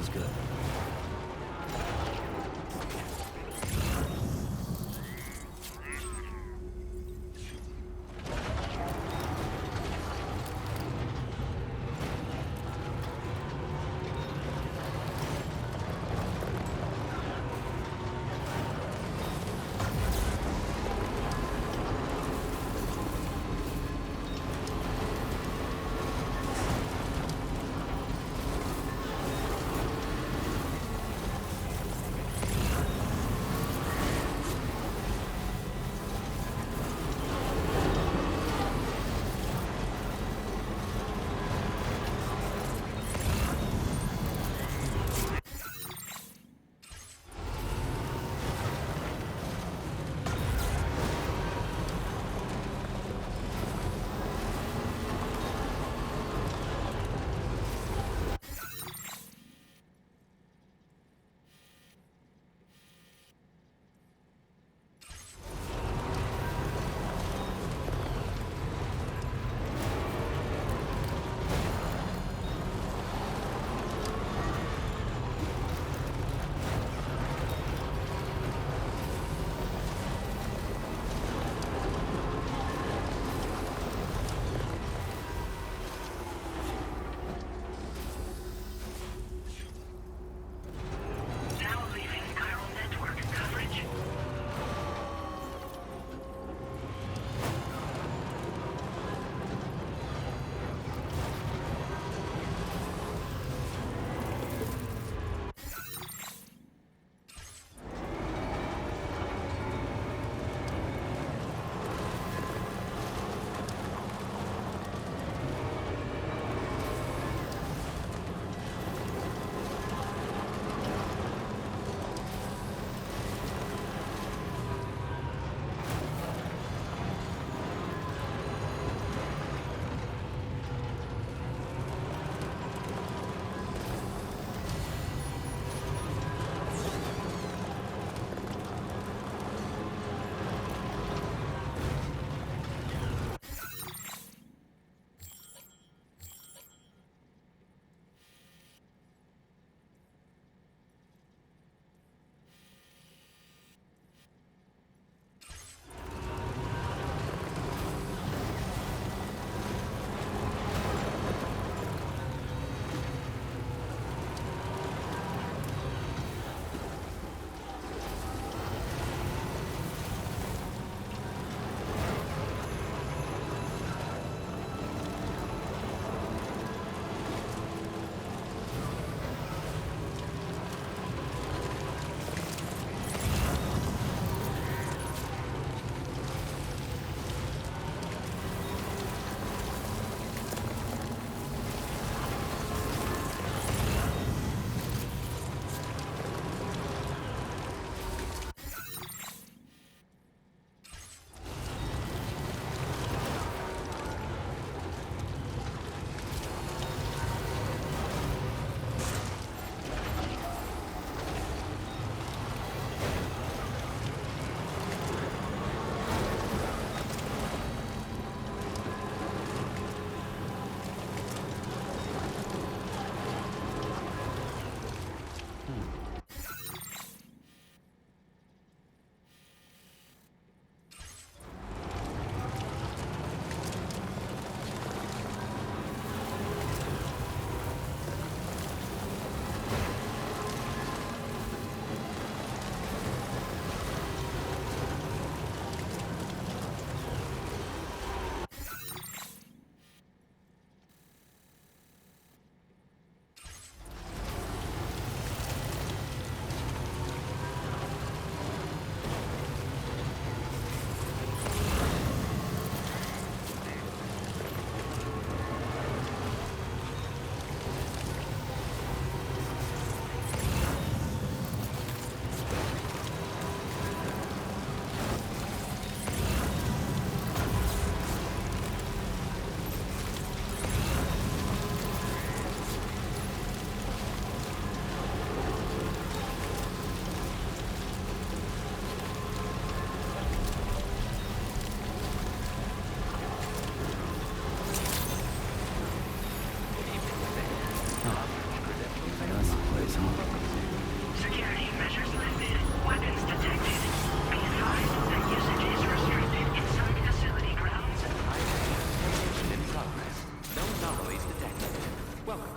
feels good.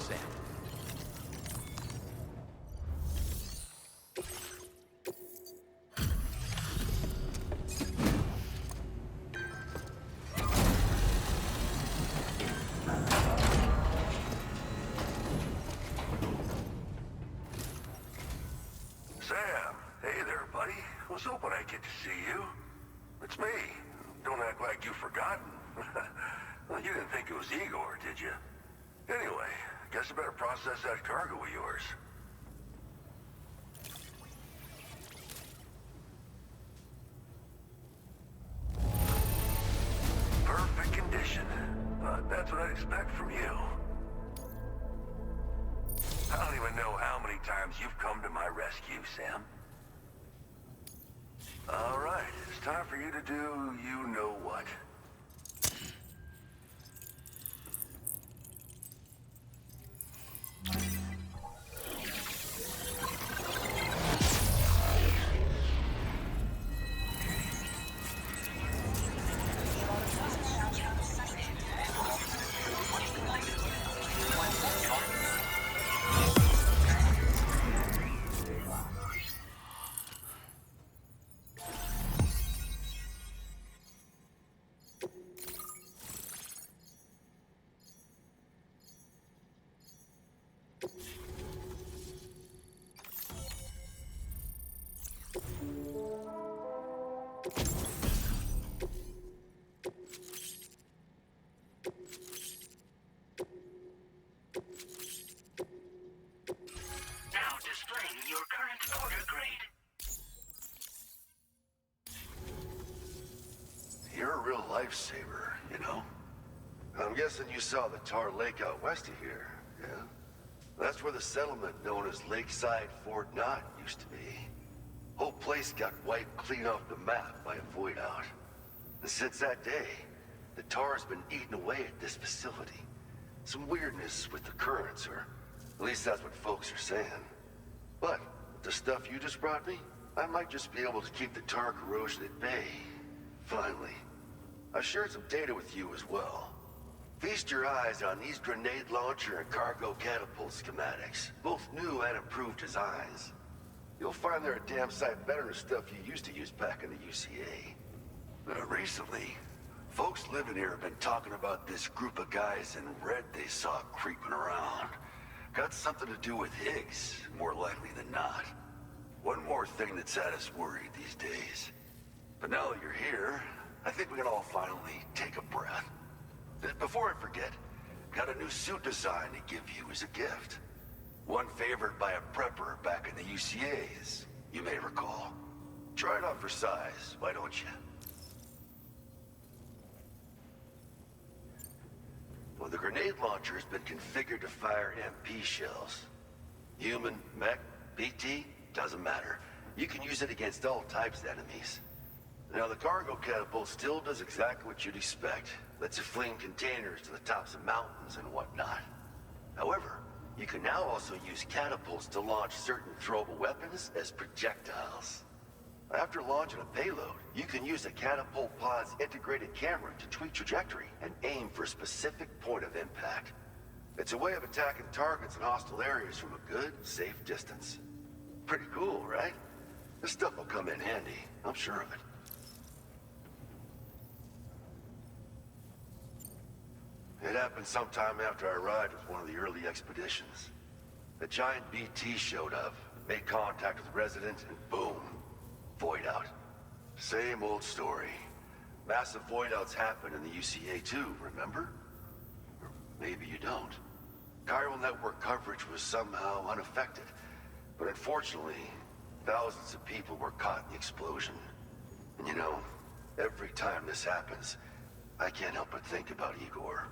Sam. Sam, hey there, buddy. Was hoping I'd get to see you. It's me. Don't act like you've forgotten. Well, you didn't think it was Igor, did you? Anyway, guess I better process that cargo of yours. Perfect condition. That's what I'd expect from you. I don't even know how many times you've come to my rescue, Sam. All right, it's time for you to do you-know-what. Now displaying your current order grade. You're a real lifesaver, you know? I'm guessing you saw the Tar Lake out west of here, yeah? That's where the settlement known as Lakeside Fort Knott used to be. Whole place got wiped clean off the map by a void out. And since that day, the tar's been eating away at this facility. Some weirdness with the currents, or at least that's what folks are saying. But with the stuff you just brought me, I might just be able to keep the tar corrosion at bay. Finally. I shared some data with you as well. Feast your eyes on these grenade launcher and cargo catapult schematics, both new and improved designs. You'll find they're a damn sight better than stuff you used to use back in the UCA. Recently, folks living here have been talking about this group of guys in red they saw creeping around. Got something to do with Higgs, more likely than not. One more thing that's had us worried these days. But now that you're here, I think we can all finally take a breath. Before I forget, got a new suit design to give you as a gift. One favored by a prepper back in the UCAs, you may recall. Try it on for size, why don't you? Well, the grenade launcher has been configured to fire MP shells. Human, mech, BT, doesn't matter. You can use it against all types of enemies. Now, the cargo catapult still does exactly what you'd expect. Lets you fling containers to the tops of mountains and whatnot. However, you can now also use catapults to launch certain throwable weapons as projectiles. After launching a payload, you can use a catapult pod's integrated camera to tweak trajectory and aim for a specific point of impact. It's a way of attacking targets in hostile areas from a good, safe distance. Pretty cool, right? This stuff will come in handy, I'm sure of it. It happened sometime after I arrived with one of the early expeditions. A giant BT showed up, made contact with residents, and boom, void out. Same old story. Massive void outs happen in the UCA too, remember? Or maybe you don't. Chiral network coverage was somehow unaffected, but unfortunately, thousands of people were caught in the explosion. And you know, every time this happens, I can't help but think about Igor.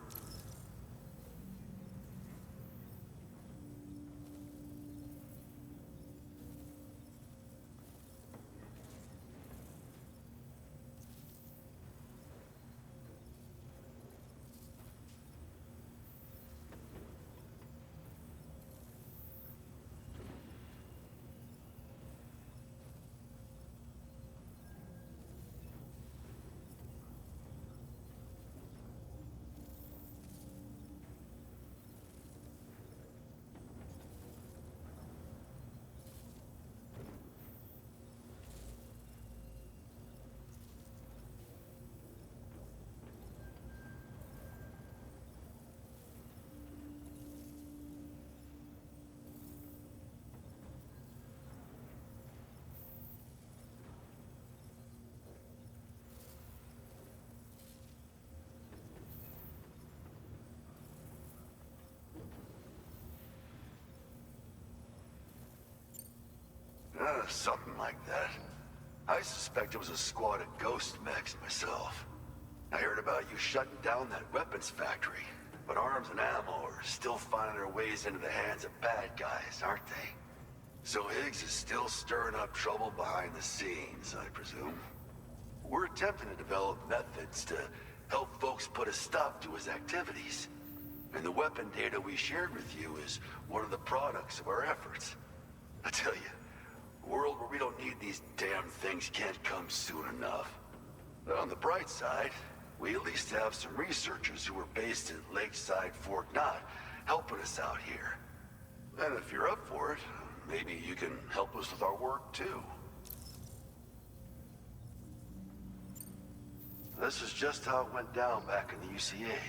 something like that. I suspect it was a squad of ghost mechs myself. I heard about you shutting down that weapons factory, but arms and ammo are still finding their ways into the hands of bad guys, aren't they? So Higgs is still stirring up trouble behind the scenes, I presume. We're attempting to develop methods to help folks put a stop to his activities. And the weapon data we shared with you is one of the products of our efforts. I tell you, a world where we don't need these damn things can't come soon enough. But on the bright side, we at least have some researchers who are based at Lakeside Fort Knott helping us out here. And if you're up for it, maybe you can help us with our work too. This is just how it went down back in the UCA.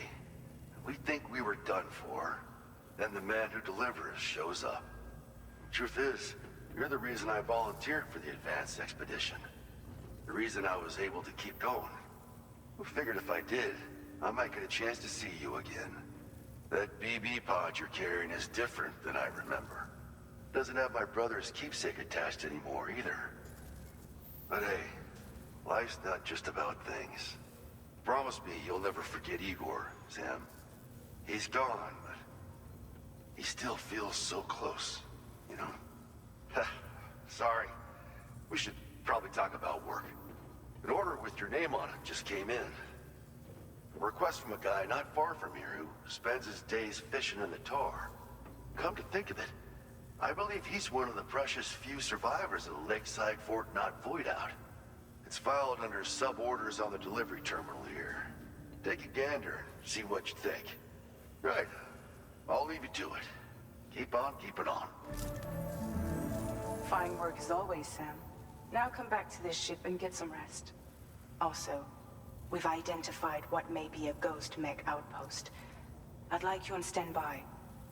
We think we were done for. Then the man who delivers shows up. Truth is, you're the reason I volunteered for the advanced expedition. The reason I was able to keep going. I figured if I did, I might get a chance to see you again. That BB pod you're carrying is different than I remember. Doesn't have my brother's keepsake attached anymore either. But hey, life's not just about things. Promise me you'll never forget Igor, Sam. He's gone, but he still feels so close, you know? Sorry. We should probably talk about work. An order with your name on it just came in. A request from a guy not far from here who spends his days fishing in the tar. Come to think of it, I believe he's one of the precious few survivors of the Lakeside Fort Knott void out. It's filed under sub-orders on the delivery terminal here. Take a gander and see what you think. Right. I'll leave you to it. Keep on keeping on. Fine work as always, Sam. Now come back to this ship and get some rest. Also, we've identified what may be a ghost mech outpost. I'd like you on standby.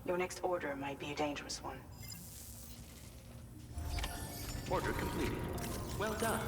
Your next order might be a dangerous one. Order completed. Well done.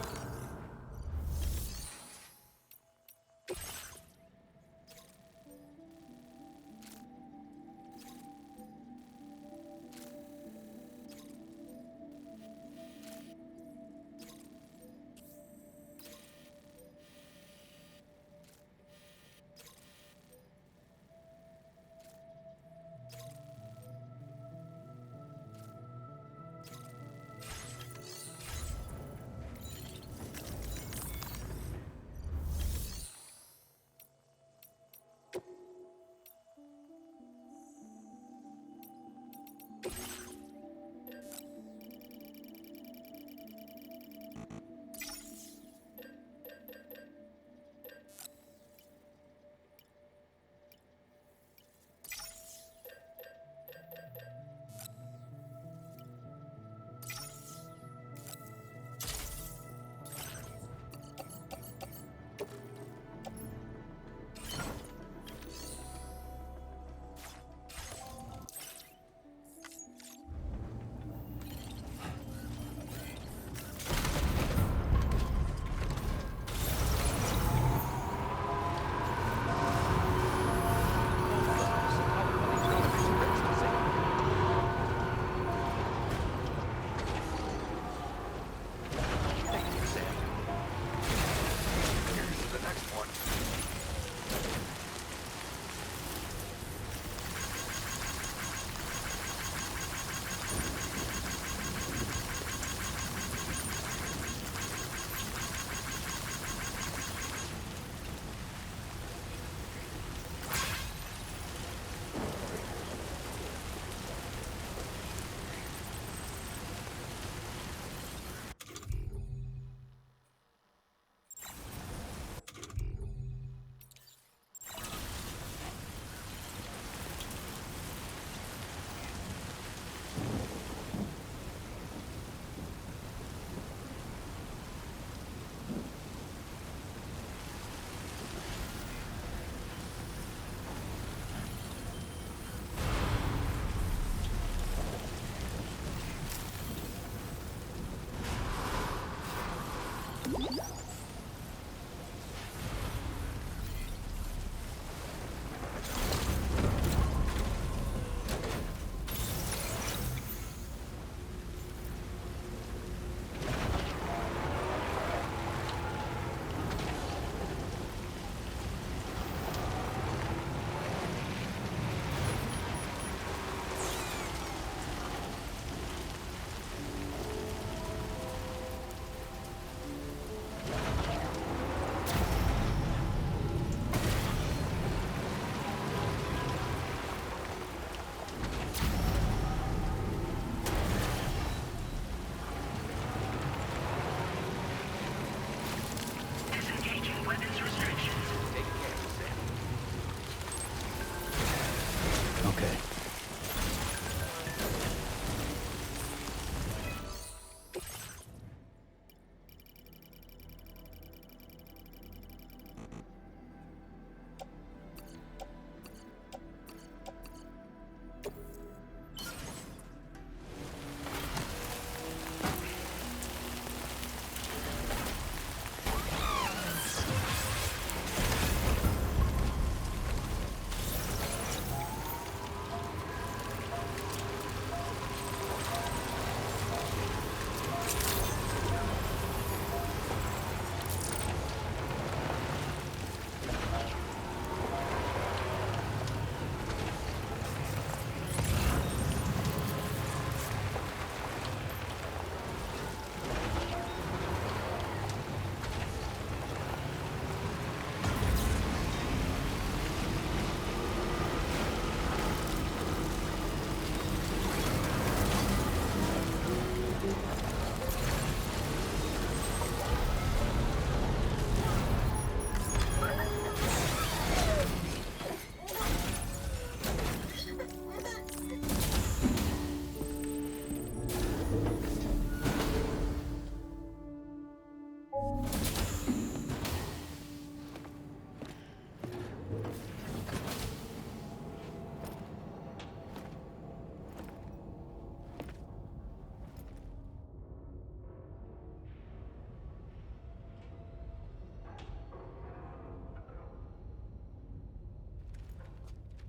Okay.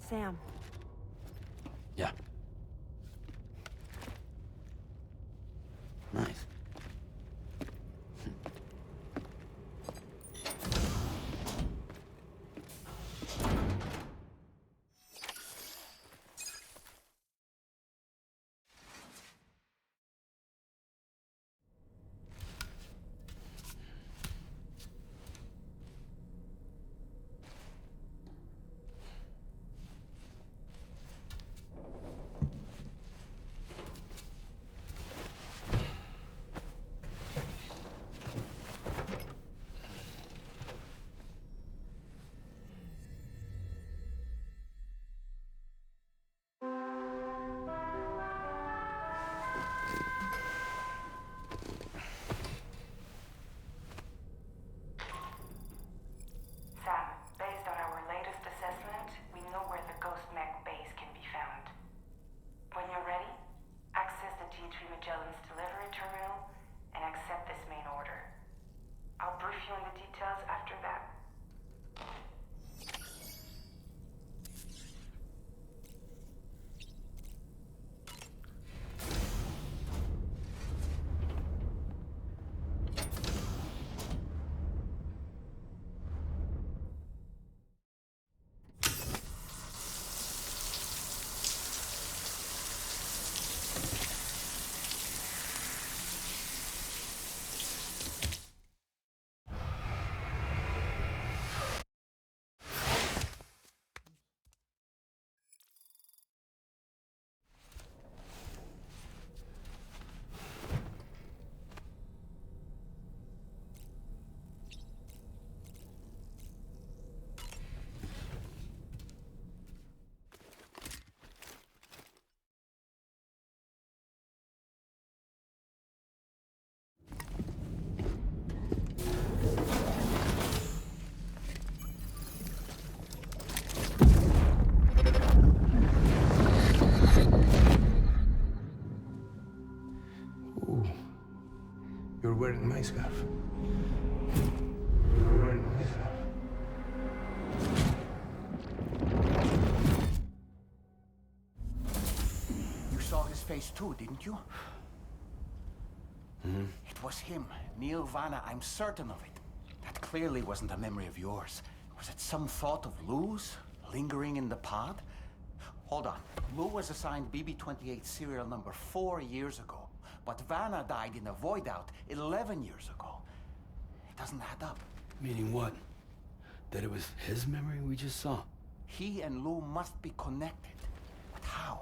Sam. Yeah. Nice. Sam, based on our latest assessment, we know where the Ghost Mech base can be found. When you're ready, access the G3 Magellan's delivery terminal and accept this main order. I'll brief you on the details after that. You're wearing my scarf. You're wearing my scarf. You saw his face too, didn't you? It was him, Neil Vanna, I'm certain of it. That clearly wasn't a memory of yours. Was it some thought of Lou's, lingering in the pod? Hold on. Lou was assigned BB-28 serial number 4 years ago. But Vanna died in a void out 11 years ago. It doesn't add up. Meaning what? That it was his memory we just saw? He and Lou must be connected. But how?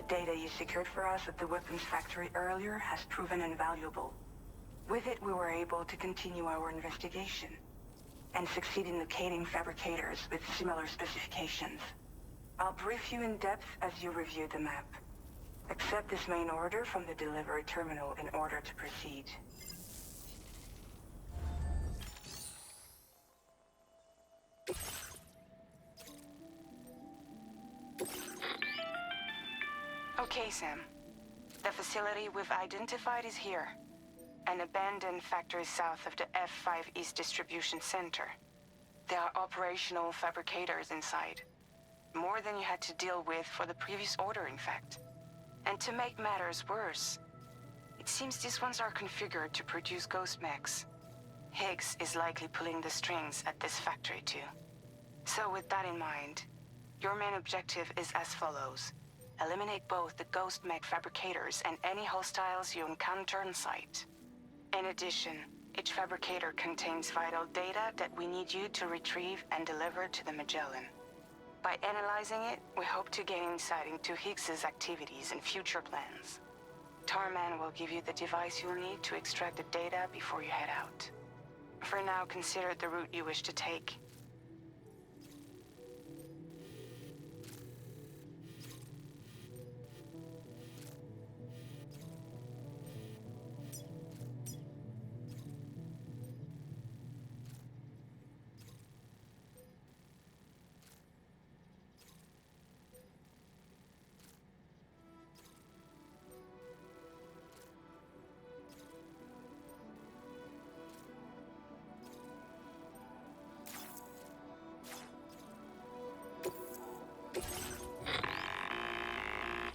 Data you secured for us at the weapons factory earlier has proven invaluable. With it, we were able to continue our investigation and succeed in locating fabricators with similar specifications. I'll brief you in depth as you review the map. Accept this main order from the delivery terminal in order to proceed. Okay, Sam. The facility we've identified is here. An abandoned factory south of the F5 East Distribution Center. There are operational fabricators inside. More than you had to deal with for the previous order, in fact. And to make matters worse, it seems these ones are configured to produce ghost mechs. Higgs is likely pulling the strings at this factory too. So with that in mind, your main objective is as follows. Eliminate both the ghost mech fabricators and any hostiles you encounter on site. In addition, each fabricator contains vital data that we need you to retrieve and deliver to the Magellan. By analyzing it, we hope to gain insight into Higgs's activities and future plans. Tarman will give you the device you'll need to extract the data before you head out. For now, consider it the route you wish to take.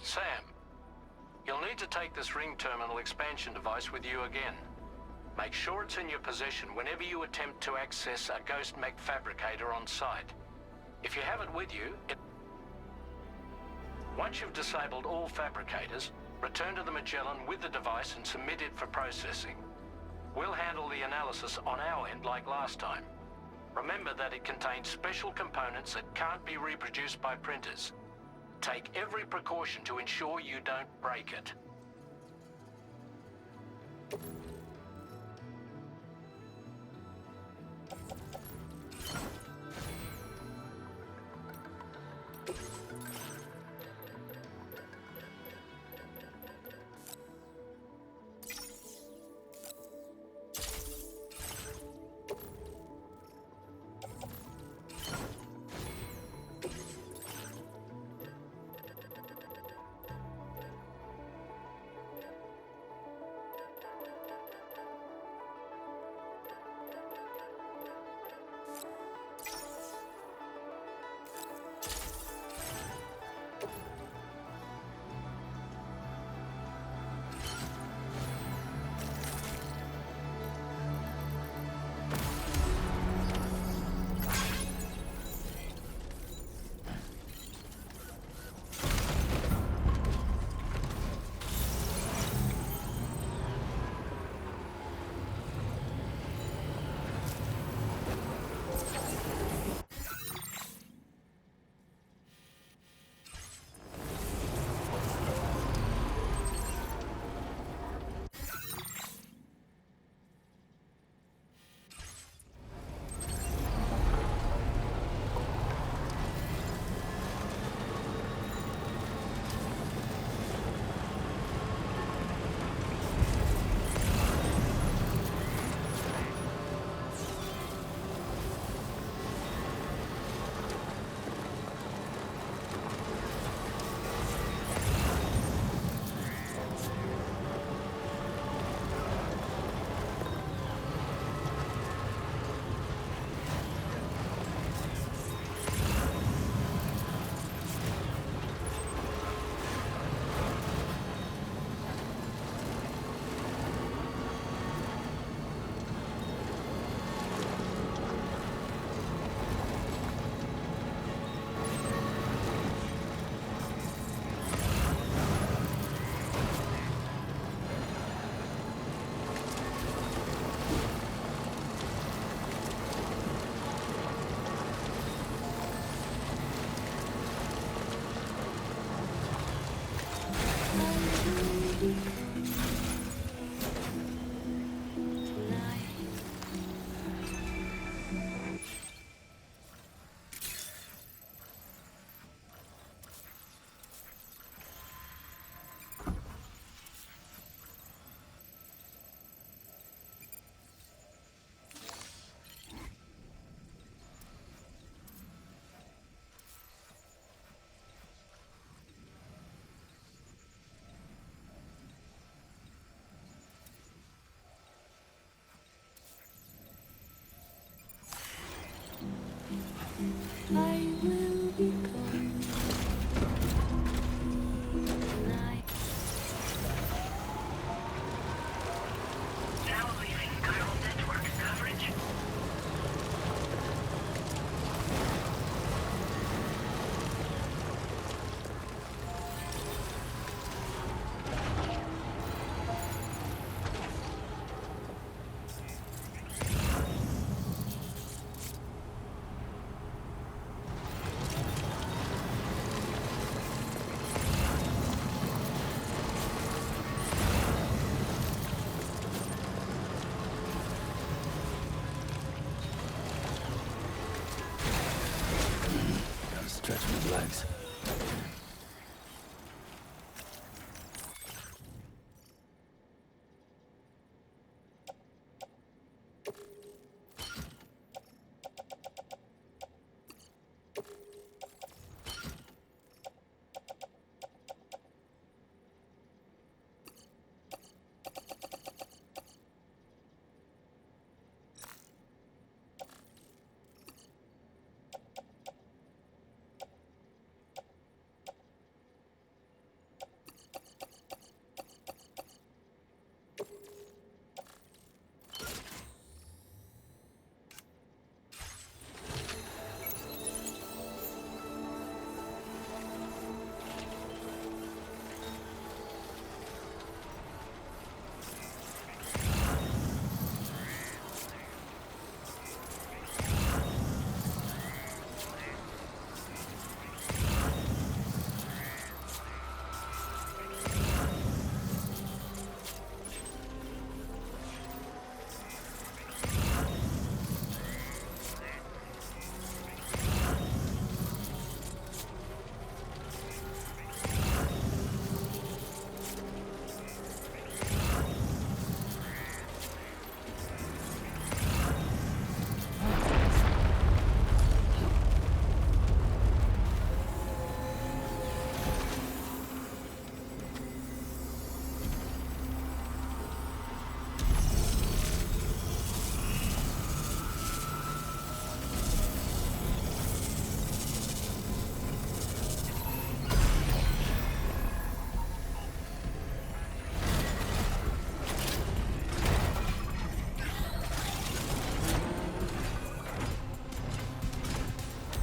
Sam, you'll need to take this ring terminal expansion device with you again. Make sure it's in your possession whenever you attempt to access a ghost mech fabricator on site. If you have it with you, once you've disabled all fabricators, return to the Magellan with the device and submit it for processing. We'll handle the analysis on our end like last time. Remember that it contains special components that can't be reproduced by printers. Take every precaution to ensure you don't break it. I will be gone tonight. Now leaving chiral network coverage. Gotta stretch my legs.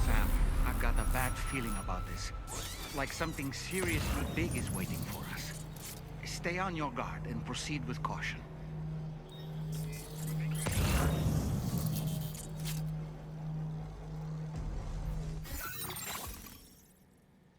Sam, I've got a bad feeling about this. Like something seriously big is waiting for us. Stay on your guard and proceed with caution.